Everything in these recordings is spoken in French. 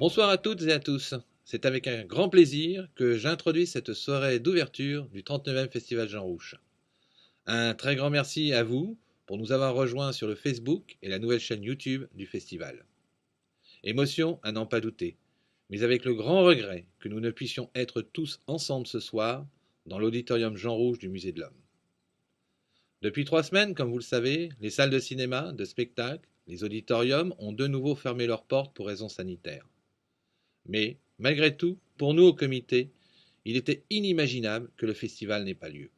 Bonsoir à toutes et à tous. C'est avec un grand plaisir que j'introduis cette soirée d'ouverture du 39e Festival Jean Rouch. Un très grand merci à vous pour nous avoir rejoints sur le Facebook et la nouvelle chaîne YouTube du festival. Émotion à n'en pas douter, mais avec le grand regret que nous ne puissions être tous ensemble ce soir dans l'auditorium Jean Rouch du Musée de l'Homme. Depuis 3 semaines, comme vous le savez, les salles de cinéma, de spectacle, les auditoriums ont de nouveau fermé leurs portes pour raisons sanitaires. Mais, malgré tout, pour nous au comité, il était inimaginable que le festival n'ait pas lieu.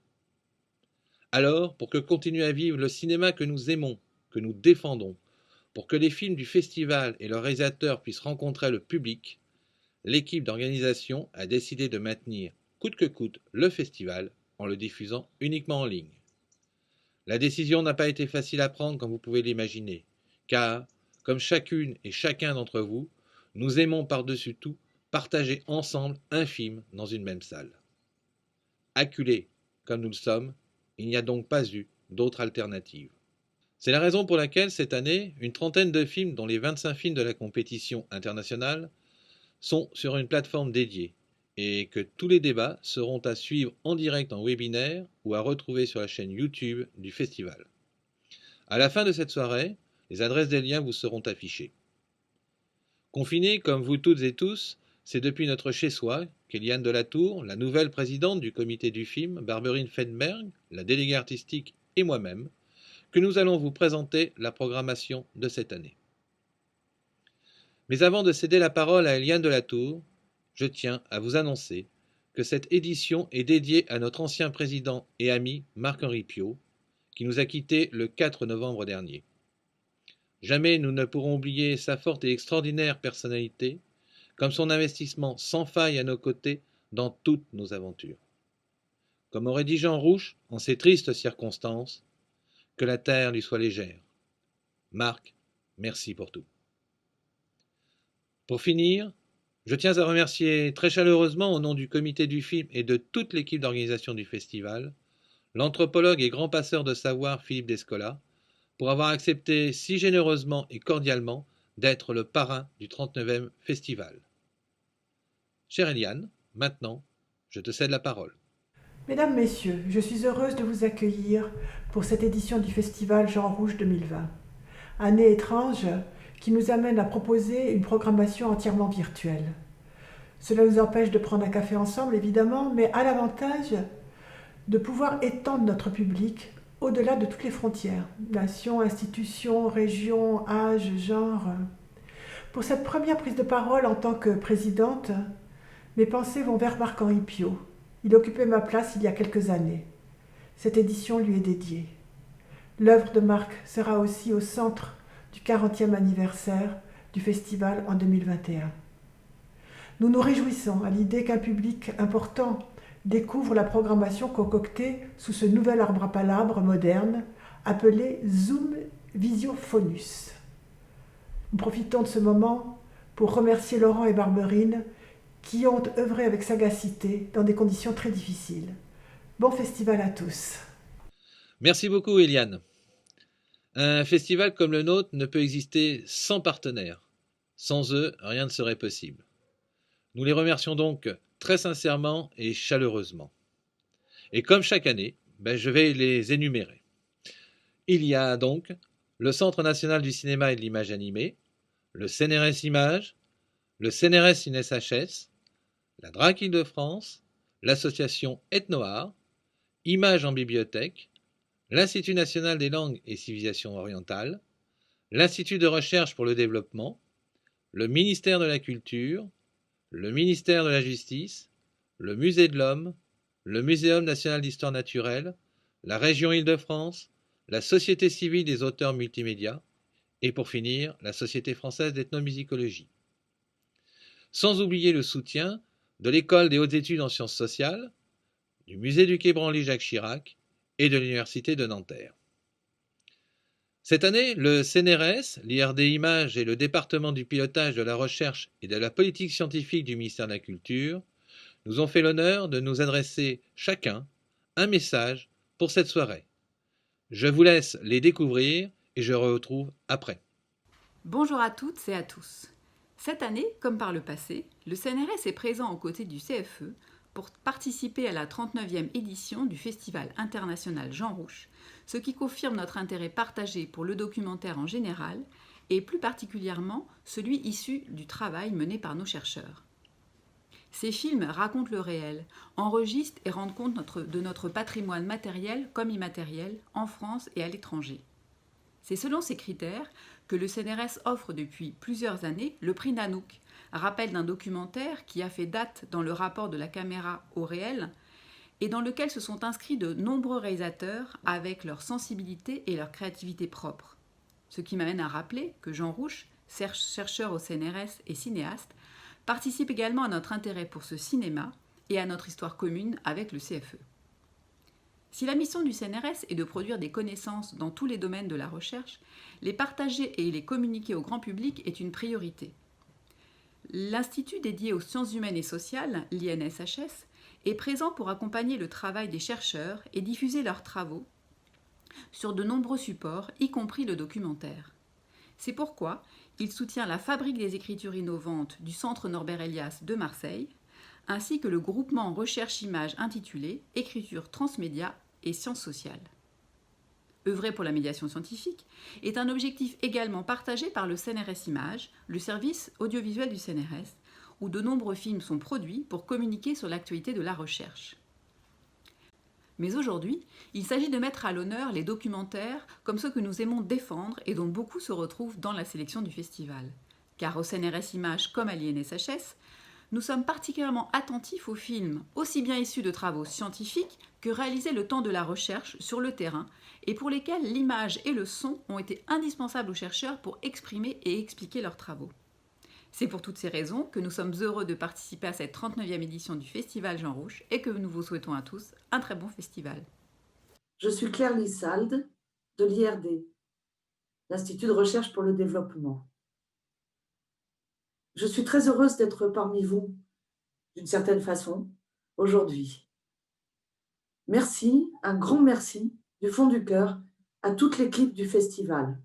Alors, pour que continue à vivre le cinéma que nous aimons, que nous défendons, pour que les films du festival et leurs réalisateurs puissent rencontrer le public, l'équipe d'organisation a décidé de maintenir coûte que coûte le festival en le diffusant uniquement en ligne. La décision n'a pas été facile à prendre comme vous pouvez l'imaginer, car, comme chacune et chacun d'entre vous, nous aimons par-dessus tout partager ensemble un film dans une même salle. Acculés comme nous le sommes, il n'y a donc pas eu d'autre alternative. C'est la raison pour laquelle cette année, une trentaine de films, dont les 25 films de la compétition internationale, sont sur une plateforme dédiée et que tous les débats seront à suivre en direct en webinaire ou à retrouver sur la chaîne YouTube du festival. À la fin de cette soirée, les adresses des liens vous seront affichées. Confinés comme vous toutes et tous, c'est depuis notre chez-soi qu'Eliane Delatour, la nouvelle présidente du comité du film, Barberine Fenberg, la déléguée artistique et moi-même, que nous allons vous présenter la programmation de cette année. Mais avant de céder la parole à Eliane Delatour, je tiens à vous annoncer que cette édition est dédiée à notre ancien président et ami Marc-Henri Piot, qui nous a quittés le 4 novembre dernier. Jamais nous ne pourrons oublier sa forte et extraordinaire personnalité, comme son investissement sans faille à nos côtés dans toutes nos aventures. Comme aurait dit Jean Rouch en ces tristes circonstances, que la terre lui soit légère. Marc, merci pour tout. Pour finir, je tiens à remercier très chaleureusement au nom du comité du film et de toute l'équipe d'organisation du festival, l'anthropologue et grand passeur de savoir Philippe Descola, pour avoir accepté si généreusement et cordialement d'être le parrain du 39e festival. Chère Eliane, maintenant, je te cède la parole. Mesdames, Messieurs, je suis heureuse de vous accueillir pour cette édition du Festival Jean Rouch 2020. Année étrange qui nous amène à proposer une programmation entièrement virtuelle. Cela nous empêche de prendre un café ensemble, évidemment, mais a l'avantage de pouvoir étendre notre public au-delà de toutes les frontières, nations, institutions, régions, âge, genre. Pour cette première prise de parole en tant que présidente, mes pensées vont vers Marc-Henri Piot. Il occupait ma place il y a quelques années. Cette édition lui est dédiée. L'œuvre de Marc sera aussi au centre du 40e anniversaire du festival en 2021. Nous nous réjouissons à l'idée qu'un public important découvre la programmation concoctée sous ce nouvel arbre à palabres moderne appelé Zoom Visiophonus. Nous profitons de ce moment pour remercier Laurent et Barberine qui ont œuvré avec sagacité dans des conditions très difficiles. Bon festival à tous. Merci beaucoup, Eliane. Un festival comme le nôtre ne peut exister sans partenaires. Sans eux, rien ne serait possible. Nous les remercions donc très sincèrement et chaleureusement. Et comme chaque année, je vais les énumérer. Il y a donc le Centre national du cinéma et de l'image animée, le CNRS Images, le CNRS INES-HS, la DRAC Île-de-France, l'association Ethnoart, Images en bibliothèque, l'Institut national des langues et civilisations orientales, l'Institut de recherche pour le développement, le ministère de la Culture, le ministère de la Justice, le Musée de l'Homme, le Muséum national d'histoire naturelle, la région Île-de-France, la Société civile des auteurs multimédia et pour finir, la Société française d'ethnomusicologie. Sans oublier le soutien de l'École des hautes études en sciences sociales, du Musée du Quai Branly Jacques Chirac et de l'Université de Nanterre. Cette année, le CNRS, l'IRD Images et le département du pilotage de la recherche et de la politique scientifique du ministère de la Culture nous ont fait l'honneur de nous adresser chacun un message pour cette soirée. Je vous laisse les découvrir et je retrouve après. Bonjour à toutes et à tous. Cette année, comme par le passé, le CNRS est présent aux côtés du CFE pour participer à la 39e édition du Festival international Jean Rouch, ce qui confirme notre intérêt partagé pour le documentaire en général et plus particulièrement celui issu du travail mené par nos chercheurs. Ces films racontent le réel, enregistrent et rendent compte de notre patrimoine matériel comme immatériel en France et à l'étranger. C'est selon ces critères que le CNRS offre depuis plusieurs années le prix Nanook, rappel d'un documentaire qui a fait date dans le rapport de la caméra au réel et dans lequel se sont inscrits de nombreux réalisateurs avec leur sensibilité et leur créativité propre. Ce qui m'amène à rappeler que Jean Rouch, chercheur au CNRS et cinéaste, participe également à notre intérêt pour ce cinéma et à notre histoire commune avec le CFE. Si la mission du CNRS est de produire des connaissances dans tous les domaines de la recherche, les partager et les communiquer au grand public est une priorité. L'Institut dédié aux sciences humaines et sociales, l'INSHS, est présent pour accompagner le travail des chercheurs et diffuser leurs travaux sur de nombreux supports, y compris le documentaire. C'est pourquoi il soutient la Fabrique des écritures innovantes du Centre Norbert Elias de Marseille, ainsi que le groupement recherche-image intitulé Écriture transmédia et sciences sociales. Œuvrer pour la médiation scientifique est un objectif également partagé par le CNRS Images, le service audiovisuel du CNRS, où de nombreux films sont produits pour communiquer sur l'actualité de la recherche. Mais aujourd'hui, il s'agit de mettre à l'honneur les documentaires comme ceux que nous aimons défendre et dont beaucoup se retrouvent dans la sélection du festival. Car au CNRS Images comme à l'INSHS, nous sommes particulièrement attentifs aux films, aussi bien issus de travaux scientifiques que réalisés le temps de la recherche sur le terrain et pour lesquels l'image et le son ont été indispensables aux chercheurs pour exprimer et expliquer leurs travaux. C'est pour toutes ces raisons que nous sommes heureux de participer à cette 39e édition du Festival Jean Rouch et que nous vous souhaitons à tous un très bon festival. Je suis Claire Lissalde de l'IRD, l'Institut de recherche pour le développement. Je suis très heureuse d'être parmi vous, d'une certaine façon, aujourd'hui. Merci, un grand merci du fond du cœur à toute l'équipe du festival.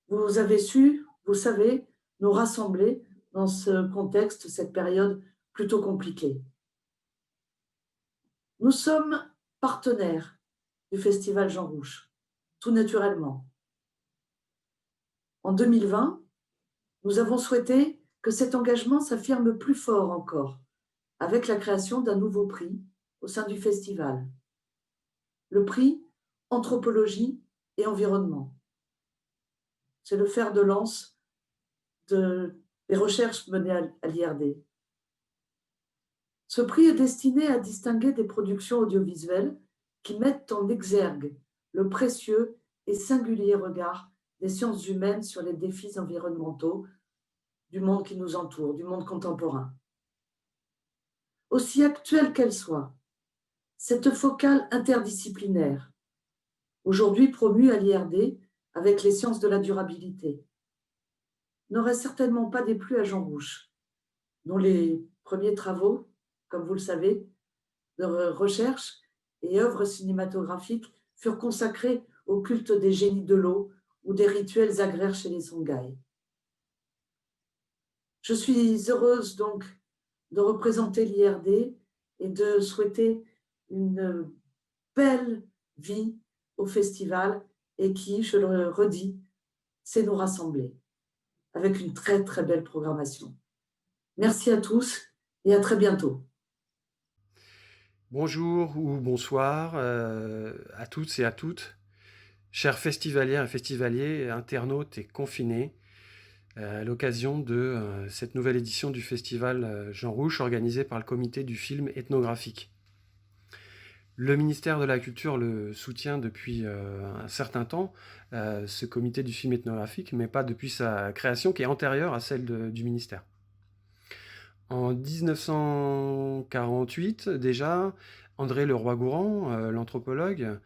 Vous avez su, vous savez, nous rassembler dans ce contexte, cette période plutôt compliquée. Nous sommes partenaires du Festival Jean Rouch, tout naturellement. En 2020, nous avons souhaité que cet engagement s'affirme plus fort encore, avec la création d'un nouveau prix au sein du festival. Le prix Anthropologie et Environnement. C'est le fer de lance des recherches menées à l'IRD. Ce prix est destiné à distinguer des productions audiovisuelles qui mettent en exergue le précieux et singulier regard des sciences humaines sur les défis environnementaux du monde qui nous entoure, du monde contemporain. Aussi actuelle qu'elle soit, cette focale interdisciplinaire, aujourd'hui promue à l'IRD avec les sciences de la durabilité, n'aurait certainement pas déplu à Jean Rouch, dont les premiers travaux, comme vous le savez, de recherche et œuvres cinématographiques furent consacrés au culte des génies de l'eau ou des rituels agraires chez les Songhaï. Je suis heureuse donc de représenter l'IRD et de souhaiter une belle vie au festival et qui, je le redis, sait nous rassembler avec une très très belle programmation. Merci à tous et à très bientôt. Bonjour ou bonsoir à toutes et à toutes, chers festivalières et festivaliers, internautes et confinés, à l'occasion de cette nouvelle édition du festival Jean Rouch organisé par le comité du film ethnographique. Le ministère de la Culture le soutient depuis un certain temps, ce comité du film ethnographique, mais pas depuis sa création qui est antérieure à celle du ministère. En 1948, déjà, André Leroi-Gourhan, l'anthropologue,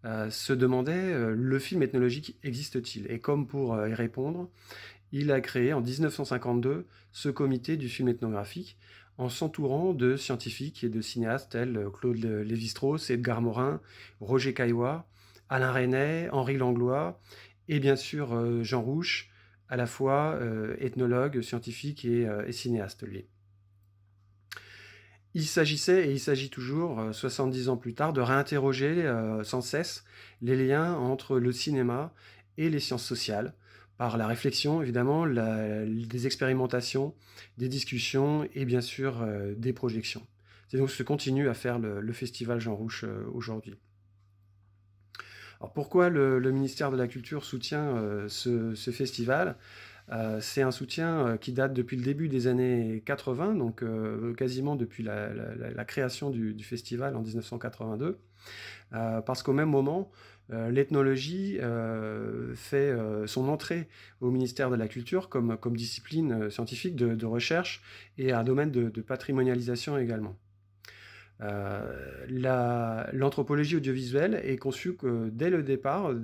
se demandait le film ethnologique existe-t-il? Et comme pour y répondre, il a créé en 1952 ce comité du film ethnographique en s'entourant de scientifiques et de cinéastes tels Claude Lévi-Strauss, Edgar Morin, Roger Caillois, Alain Resnais, Henri Langlois et bien sûr Jean Rouch, à la fois ethnologue, scientifique et cinéaste, lui. Il s'agissait, et il s'agit toujours, 70 ans plus tard, de réinterroger sans cesse les liens entre le cinéma et les sciences sociales, par la réflexion, évidemment, des expérimentations, des discussions et bien sûr des projections. C'est donc ce que continue à faire le Festival Jean Rouch aujourd'hui. Alors pourquoi le ministère de la Culture soutient ce festival? C'est un soutien qui date depuis le début des années 80, donc quasiment depuis la création du festival en 1982, parce qu'au même moment, l'ethnologie fait son entrée au ministère de la Culture comme discipline scientifique de recherche et un domaine de patrimonialisation également. L'anthropologie audiovisuelle est conçue dès le départ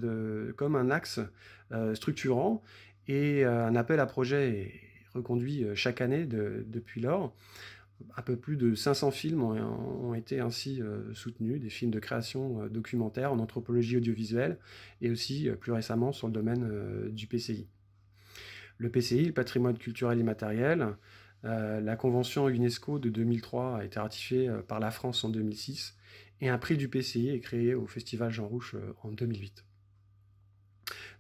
comme un axe structurant et un appel à projet est reconduit chaque année depuis lors. Un peu plus de 500 films ont été ainsi soutenus, des films de création documentaire en anthropologie audiovisuelle et aussi plus récemment sur le domaine du PCI. Le PCI, le patrimoine culturel immatériel, la convention UNESCO de 2003 a été ratifiée par la France en 2006 et un prix du PCI est créé au Festival Jean Rouch en 2008.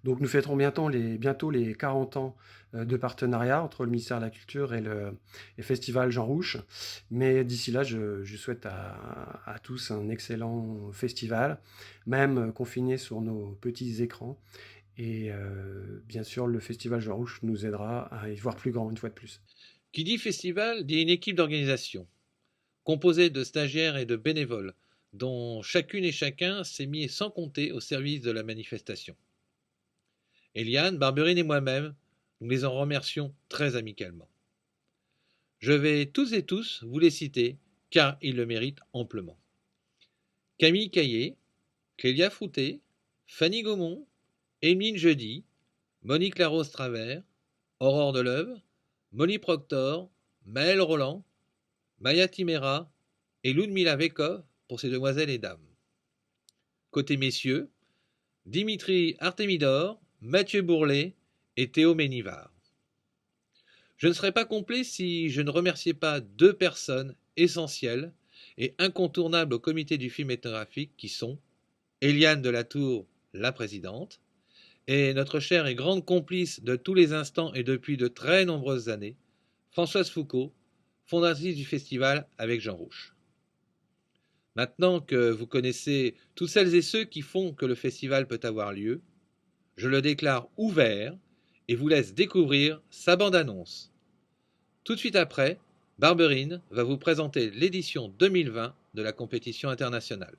Donc nous fêterons bientôt les 40 ans de partenariat entre le ministère de la Culture et le Festival Jean Rouch. Mais d'ici là, je souhaite à tous un excellent festival, même confiné sur nos petits écrans. Et bien sûr, le Festival Jean Rouch nous aidera à y voir plus grand une fois de plus. Qui dit festival dit une équipe d'organisation, composée de stagiaires et de bénévoles, dont chacune et chacun s'est mis sans compter au service de la manifestation. Eliane, Barberine et moi-même, nous les en remercions très amicalement. Je vais tous et tous vous les citer, car ils le méritent amplement. Camille Caillé, Clélia Frouté, Fanny Gaumont, Émeline Jeudi, Monique Larose-Travers, Aurore Deleuve, Molly Proctor, Maëlle Roland, Maya Timera et Ludmila Vekov pour ces demoiselles et dames. Côté messieurs, Dimitri Artemidor, Mathieu Bourlet et Théo Ménivard. Je ne serais pas complet si je ne remerciais pas deux personnes essentielles et incontournables au comité du film ethnographique qui sont Eliane Delatour, la présidente, et notre chère et grande complice de tous les instants et depuis de très nombreuses années, Françoise Foucault, fondatrice du festival avec Jean Rouch. Maintenant que vous connaissez toutes celles et ceux qui font que le festival peut avoir lieu, je le déclare ouvert et vous laisse découvrir sa bande-annonce. Tout de suite après, Barberine va vous présenter l'édition 2020 de la compétition internationale.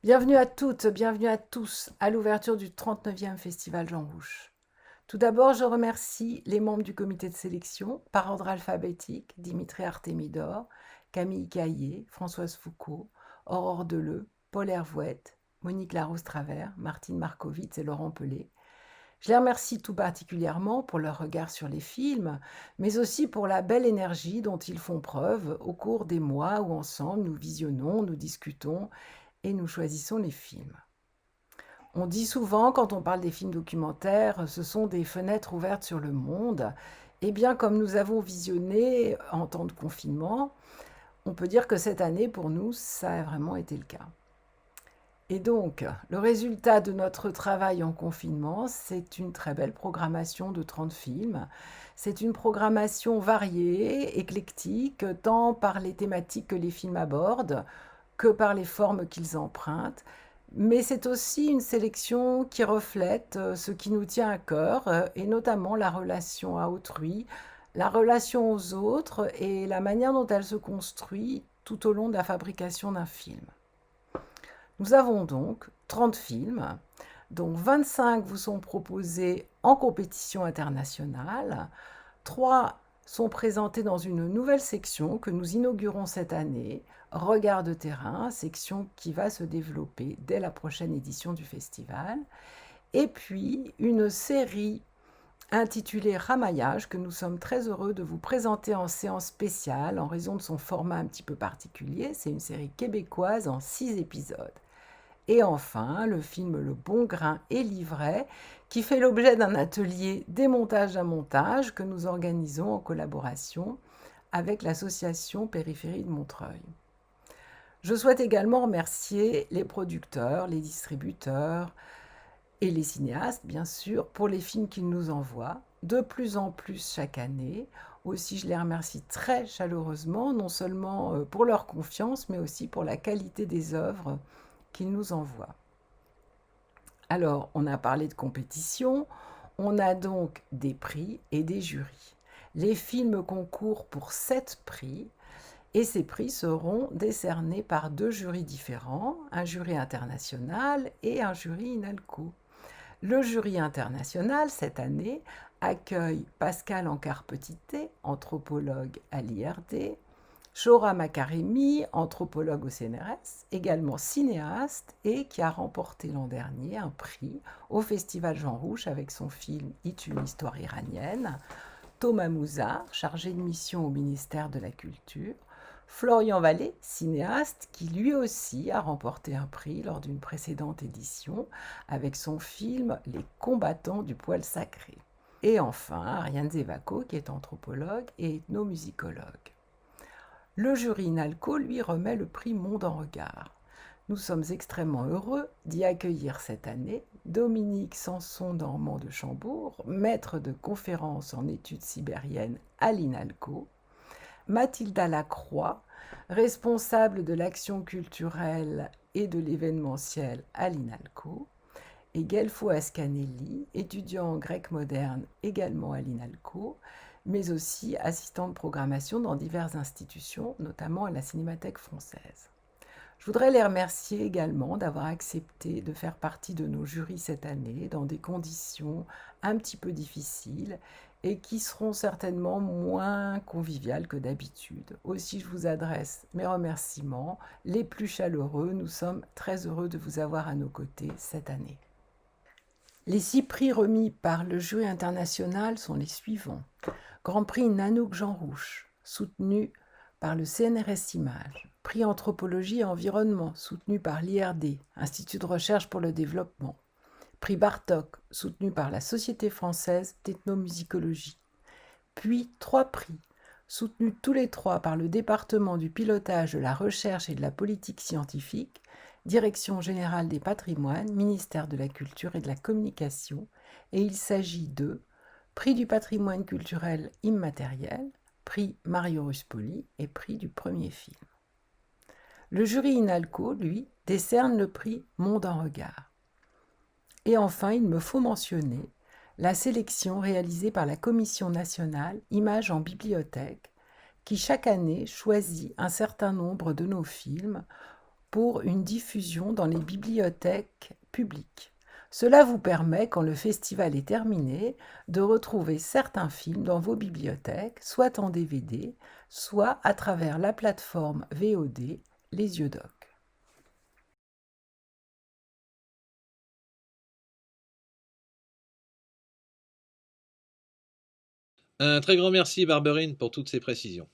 Bienvenue à toutes, bienvenue à tous à l'ouverture du 39e Festival Jean Rouch. Tout d'abord, je remercie les membres du comité de sélection, par ordre alphabétique, Dimitri Artemidor, Camille Caillé, Françoise Foucault, Aurore Deleu, Paul Hervouette, Monique Larousse-Travers, Martine Markovitz et Laurent Pelé. Je les remercie tout particulièrement pour leur regard sur les films, mais aussi pour la belle énergie dont ils font preuve au cours des mois où ensemble nous visionnons, nous discutons et nous choisissons les films. On dit souvent, quand on parle des films documentaires, ce sont des fenêtres ouvertes sur le monde. Eh bien, comme nous avons visionné en temps de confinement, on peut dire que cette année, pour nous, ça a vraiment été le cas. Et donc, le résultat de notre travail en confinement, c'est une très belle programmation de 30 films. C'est une programmation variée, éclectique, tant par les thématiques que les films abordent, que par les formes qu'ils empruntent. Mais c'est aussi une sélection qui reflète ce qui nous tient à cœur, et notamment la relation à autrui, la relation aux autres et la manière dont elle se construit tout au long de la fabrication d'un film. Nous avons donc 30 films, dont 25 vous sont proposés en compétition internationale, 3 sont présentés dans une nouvelle section que nous inaugurons cette année, Regard de terrain, section qui va se développer dès la prochaine édition du festival, et puis une série intitulée Ramaillage que nous sommes très heureux de vous présenter en séance spéciale en raison de son format un petit peu particulier. C'est une série québécoise en 6 épisodes. Et enfin, le film Le Bon Grain et l'Ivraie, qui fait l'objet d'un atelier démontage à montage que nous organisons en collaboration avec l'association Périphérie de Montreuil. Je souhaite également remercier les producteurs, les distributeurs et les cinéastes, bien sûr, pour les films qu'ils nous envoient, de plus en plus chaque année. Aussi, je les remercie très chaleureusement, non seulement pour leur confiance, mais aussi pour la qualité des œuvres qu'ils nous envoient. Alors, on a parlé de compétition, on a donc des prix et des jurys. Les films concourent pour 7 prix, et ces prix seront décernés par 2 jurys différents, un jury international et un jury INALCO. Le jury international, cette année, accueille Pascal Ancard-Petité, anthropologue à l'IRD, Shora Makaremi, anthropologue au CNRS, également cinéaste et qui a remporté l'an dernier un prix au Festival Jean Rouch avec son film « It une histoire iranienne », Thomas Mouzard, chargé de mission au ministère de la Culture, Florian Vallée, cinéaste, qui lui aussi a remporté un prix lors d'une précédente édition avec son film « Les combattants du poil sacré ». Et enfin, Ariane Zevako, qui est anthropologue et ethnomusicologue. Le jury INALCO lui remet le prix Monde en regard. Nous sommes extrêmement heureux d'y accueillir cette année Dominique Sanson-Normand de Chambourg, maître de conférences en études sibériennes à l'INALCO, Mathilda Lacroix, responsable de l'action culturelle et de l'événementiel à l'INALCO, et Guelfo Ascanelli, étudiant en grec moderne également à l'INALCO, mais aussi assistant de programmation dans diverses institutions, notamment à la Cinémathèque française. Je voudrais les remercier également d'avoir accepté de faire partie de nos jurys cette année dans des conditions un petit peu difficiles et qui seront certainement moins conviviales que d'habitude. Aussi, je vous adresse mes remerciements les plus chaleureux. Nous sommes très heureux de vous avoir à nos côtés cette année. Les 6 prix remis par le jury international sont les suivants. Grand prix Nanook Jean Rouch, soutenu par le CNRS Images. Prix Anthropologie et Environnement, soutenu par l'IRD, Institut de recherche pour le développement. Prix Bartok, soutenu par la Société française d'ethnomusicologie. Puis 3 prix, soutenus tous les 3 par le département du pilotage de la recherche et de la politique scientifique, Direction générale des patrimoines, ministère de la Culture et de la Communication, et il s'agit de Prix du patrimoine culturel immatériel, Prix Mario Ruspoli et Prix du premier film. Le jury INALCO, lui, décerne le prix Monde en regard. Et enfin, il me faut mentionner la sélection réalisée par la Commission nationale Images en bibliothèque, qui chaque année choisit un certain nombre de nos films pour une diffusion dans les bibliothèques publiques. Cela vous permet, quand le festival est terminé, de retrouver certains films dans vos bibliothèques, soit en DVD, soit à travers la plateforme VOD Les Yeux Doc. Un très grand merci Barberine pour toutes ces précisions.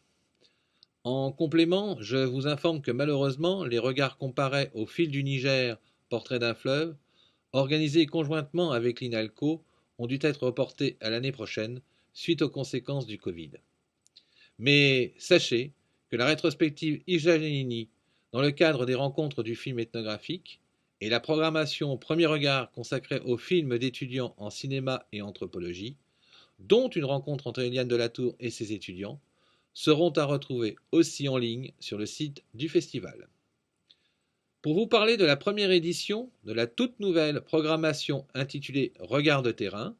En complément, je vous informe que malheureusement, les regards comparés au fil du Niger, portrait d'un fleuve, organisés conjointement avec l'INALCO, ont dû être reportés à l'année prochaine suite aux conséquences du Covid. Mais sachez que la rétrospective Ijanini, dans le cadre des rencontres du film ethnographique, et la programmation Premier Regard consacrée aux films d'étudiants en cinéma et anthropologie, dont une rencontre entre Eliane Delatour et ses étudiants, seront à retrouver aussi en ligne sur le site du festival. Pour vous parler de la première édition de la toute nouvelle programmation intitulée Regard de terrain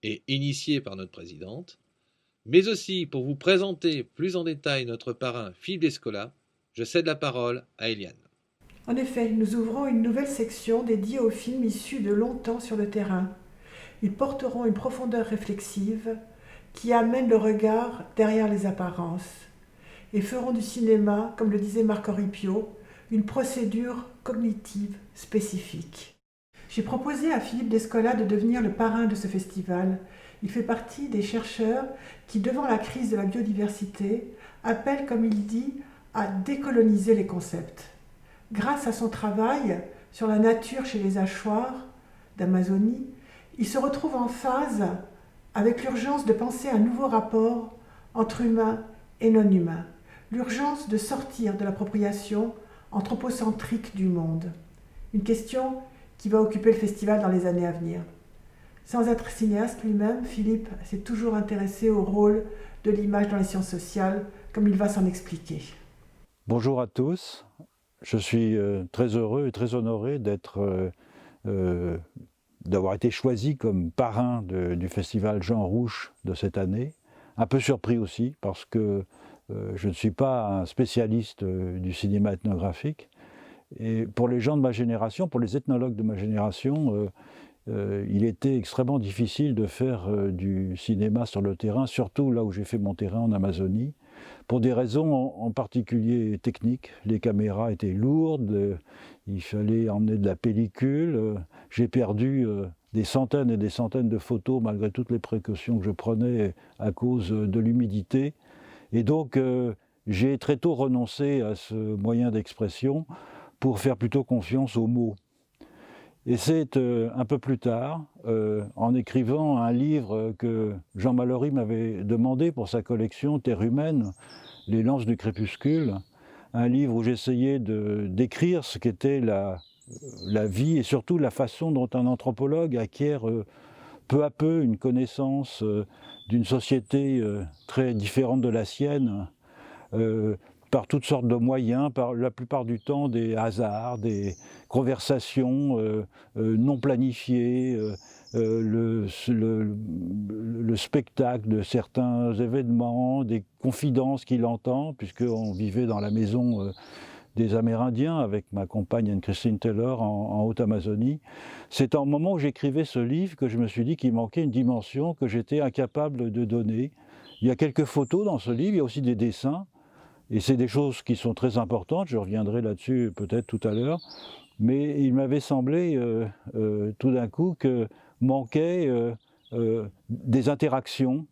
et initiée par notre présidente, mais aussi pour vous présenter plus en détail notre parrain Philippe Descola, je cède la parole à Eliane. En effet, nous ouvrons une nouvelle section dédiée aux films issus de longtemps sur le terrain. Ils porteront une profondeur réflexive qui amène le regard derrière les apparences et feront du cinéma, comme le disait Marc Oripio, une procédure cognitive spécifique. J'ai proposé à Philippe Descola de devenir le parrain de ce festival. Il fait partie des chercheurs qui, devant la crise de la biodiversité, appellent, comme il dit, à décoloniser les concepts. Grâce à son travail sur la nature chez les hachoirs d'Amazonie, il se retrouve en phase avec l'urgence de penser un nouveau rapport entre humains et non-humains, l'urgence de sortir de l'appropriation anthropocentrique du monde. Une question qui va occuper le festival dans les années à venir. Sans être cinéaste lui-même, Philippe s'est toujours intéressé au rôle de l'image dans les sciences sociales, comme il va s'en expliquer. Bonjour à tous, je suis très heureux et très honoré d'avoir été choisi comme parrain du festival Jean Rouch de cette année. Un peu surpris aussi parce que je ne suis pas un spécialiste du cinéma ethnographique. Et pour les gens de ma génération, pour les ethnologues de ma génération, il était extrêmement difficile de faire du cinéma sur le terrain, surtout là où j'ai fait mon terrain en Amazonie, pour des raisons en particulier techniques. Les caméras étaient lourdes, il fallait emmener de la pellicule. J'ai perdu des centaines et des centaines de photos malgré toutes les précautions que je prenais à cause de l'humidité. Et donc j'ai très tôt renoncé à ce moyen d'expression pour faire plutôt confiance aux mots. Et c'est un peu plus tard, en écrivant un livre que Jean Mallory m'avait demandé pour sa collection Terre humaine, Les lances du crépuscule, un livre où j'essayais de décrire ce qu'était la vie et surtout la façon dont un anthropologue acquiert peu à peu une connaissance d'une société très différente de la sienne, par toutes sortes de moyens, par la plupart du temps des hasards, des conversations non planifiées, le spectacle de certains événements, des confidences qu'il entend, puisqu'on vivait dans la maison des Amérindiens avec ma compagne Anne-Christine Taylor en Haute-Amazonie. C'est au moment où j'écrivais ce livre que je me suis dit qu'il manquait une dimension que j'étais incapable de donner. Il y a quelques photos dans ce livre, il y a aussi des dessins, et c'est des choses qui sont très importantes, je reviendrai là-dessus peut-être tout à l'heure, mais il m'avait semblé tout d'un coup que manquaient des interactions,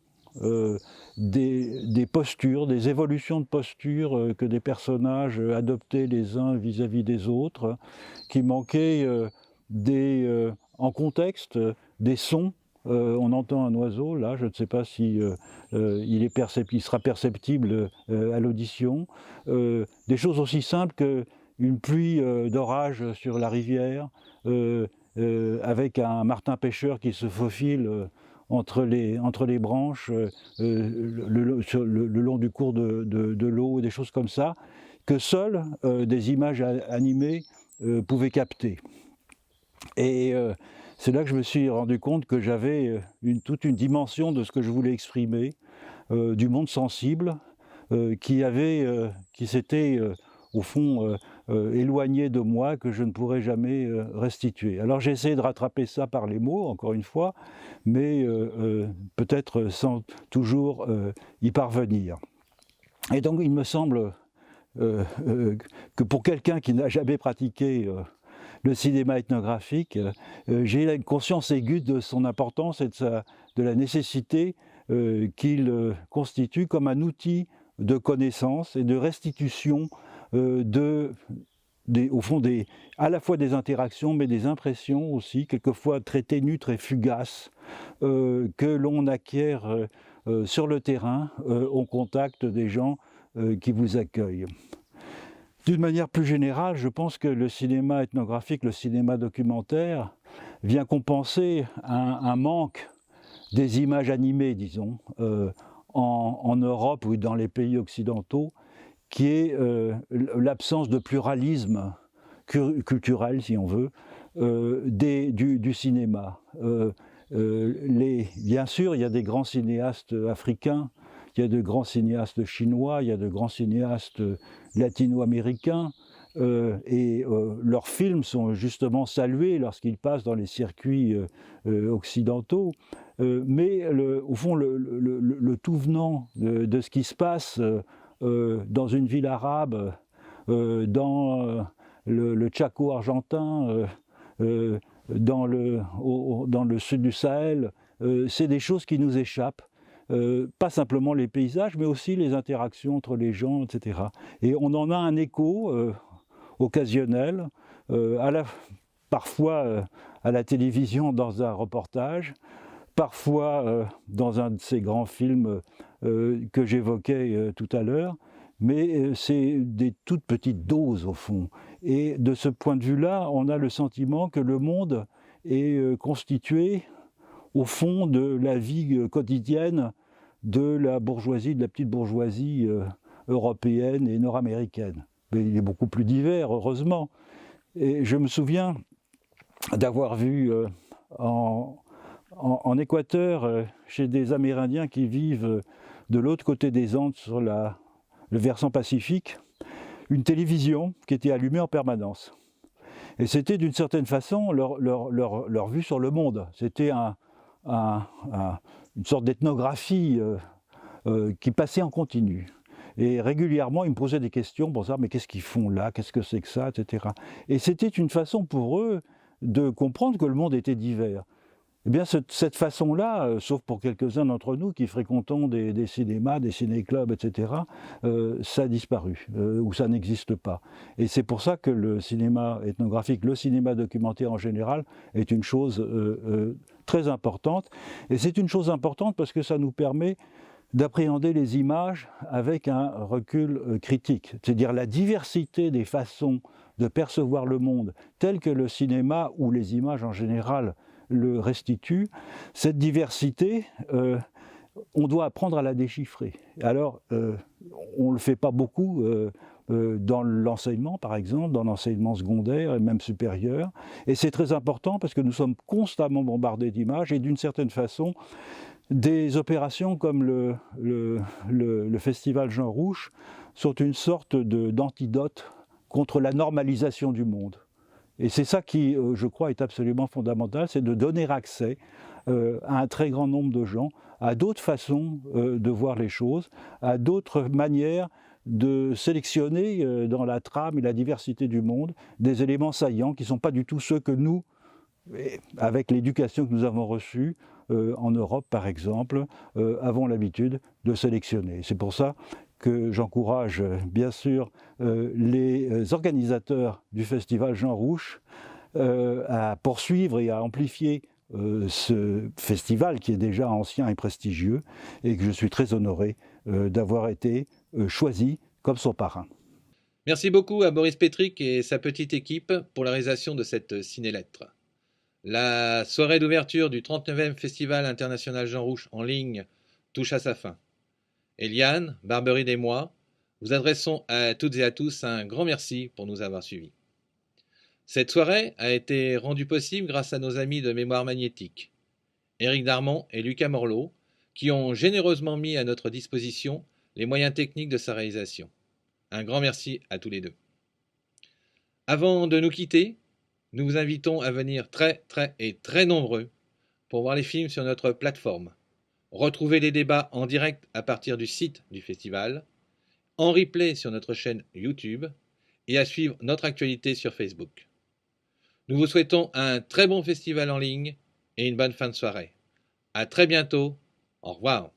des postures, des évolutions de postures que des personnages adoptaient les uns vis-à-vis des autres, qui manquaient en contexte, des sons. On entend un oiseau, là, je ne sais pas si il sera perceptible à l'audition. Des choses aussi simples qu'une pluie d'orage sur la rivière, avec un martin pêcheur qui se faufile entre les branches, le long du cours de l'eau, des choses comme ça, que seules des images animées pouvaient capter. Et c'est là que je me suis rendu compte que j'avais toute une dimension de ce que je voulais exprimer, du monde sensible, qui s'était au fond éloigné de moi que je ne pourrai jamais restituer. Alors j'ai essayé de rattraper ça par les mots, encore une fois, mais peut-être sans toujours y parvenir. Et donc il me semble que pour quelqu'un qui n'a jamais pratiqué le cinéma ethnographique, j'ai une conscience aiguë de son importance et de la nécessité qu'il constitue comme un outil de connaissance et de restitution au fond à la fois des interactions, mais des impressions aussi, quelquefois très ténues, très fugaces, que l'on acquiert sur le terrain, au contact des gens qui vous accueillent. D'une manière plus générale, je pense que le cinéma ethnographique, le cinéma documentaire, vient compenser un manque des images animées, disons, en Europe ou dans les pays occidentaux, qui est l'absence de pluralisme culturel, si on veut, du cinéma. Bien sûr, il y a des grands cinéastes africains, il y a de grands cinéastes chinois, il y a de grands cinéastes latino-américains, et leurs films sont justement salués lorsqu'ils passent dans les circuits occidentaux. Mais au fond, le tout venant de ce qui se passe dans une ville arabe, dans le Chaco argentin, dans le sud du Sahel, c'est des choses qui nous échappent. Pas simplement les paysages, mais aussi les interactions entre les gens, etc. Et on en a un écho occasionnel, parfois à la télévision dans un reportage, parfois dans un de ces grands films que j'évoquais tout à l'heure, mais c'est des toutes petites doses au fond. Et de ce point de vue-là, on a le sentiment que le monde est constitué au fond de la vie quotidienne de la bourgeoisie, de la petite bourgeoisie européenne et nord-américaine. Mais il est beaucoup plus divers, heureusement. Et je me souviens d'avoir vu en Équateur, chez des Amérindiens qui vivent de l'autre côté des Andes, sur le versant pacifique, une télévision qui était allumée en permanence. Et c'était d'une certaine façon leur vue sur le monde. C'était une sorte d'ethnographie qui passait en continu. Et régulièrement, ils me posaient des questions pour savoir mais qu'est-ce qu'ils font là, qu'est-ce que c'est que ça, etc. Et c'était une façon pour eux de comprendre que le monde était divers. Eh bien, cette façon-là, sauf pour quelques-uns d'entre nous qui fréquentons des cinémas, des ciné-clubs, etc., ça a disparu, ou ça n'existe pas. Et c'est pour ça que le cinéma ethnographique, le cinéma documentaire en général, est une chose très importante. Et c'est une chose importante parce que ça nous permet d'appréhender les images avec un recul critique, c'est-à-dire la diversité des façons de percevoir le monde, tel que le cinéma ou les images en général le restituent. Cette diversité, on doit apprendre à la déchiffrer. Alors, on ne le fait pas beaucoup dans l'enseignement, par exemple, dans l'enseignement secondaire et même supérieur. Et c'est très important parce que nous sommes constamment bombardés d'images et d'une certaine façon, des opérations comme le Festival Jean Rouch sont une sorte d'antidote contre la normalisation du monde. Et c'est ça qui, je crois, est absolument fondamental, c'est de donner accès à un très grand nombre de gens à d'autres façons de voir les choses, à d'autres manières de sélectionner dans la trame et la diversité du monde des éléments saillants qui ne sont pas du tout ceux que nous, avec l'éducation que nous avons reçue en Europe par exemple, avons l'habitude de sélectionner. C'est pour ça que j'encourage bien sûr les organisateurs du Festival Jean Rouch à poursuivre et à amplifier ce festival qui est déjà ancien et prestigieux et que je suis très honoré d'avoir été choisi comme son parrain. Merci beaucoup à Boris Petric et sa petite équipe pour la réalisation de cette ciné-lettre. La soirée d'ouverture du 39e Festival international Jean Rouch en ligne touche à sa fin. Eliane, Barberine et moi vous adressons à toutes et à tous un grand merci pour nous avoir suivis. Cette soirée a été rendue possible grâce à nos amis de Mémoire Magnétique, Éric Darmon et Lucas Morlot, qui ont généreusement mis à notre disposition les moyens techniques de sa réalisation. Un grand merci à tous les deux. Avant de nous quitter, nous vous invitons à venir très nombreux pour voir les films sur notre plateforme. Retrouvez les débats en direct à partir du site du festival, en replay sur notre chaîne YouTube et à suivre notre actualité sur Facebook. Nous vous souhaitons un très bon festival en ligne et une bonne fin de soirée. À très bientôt. Au revoir.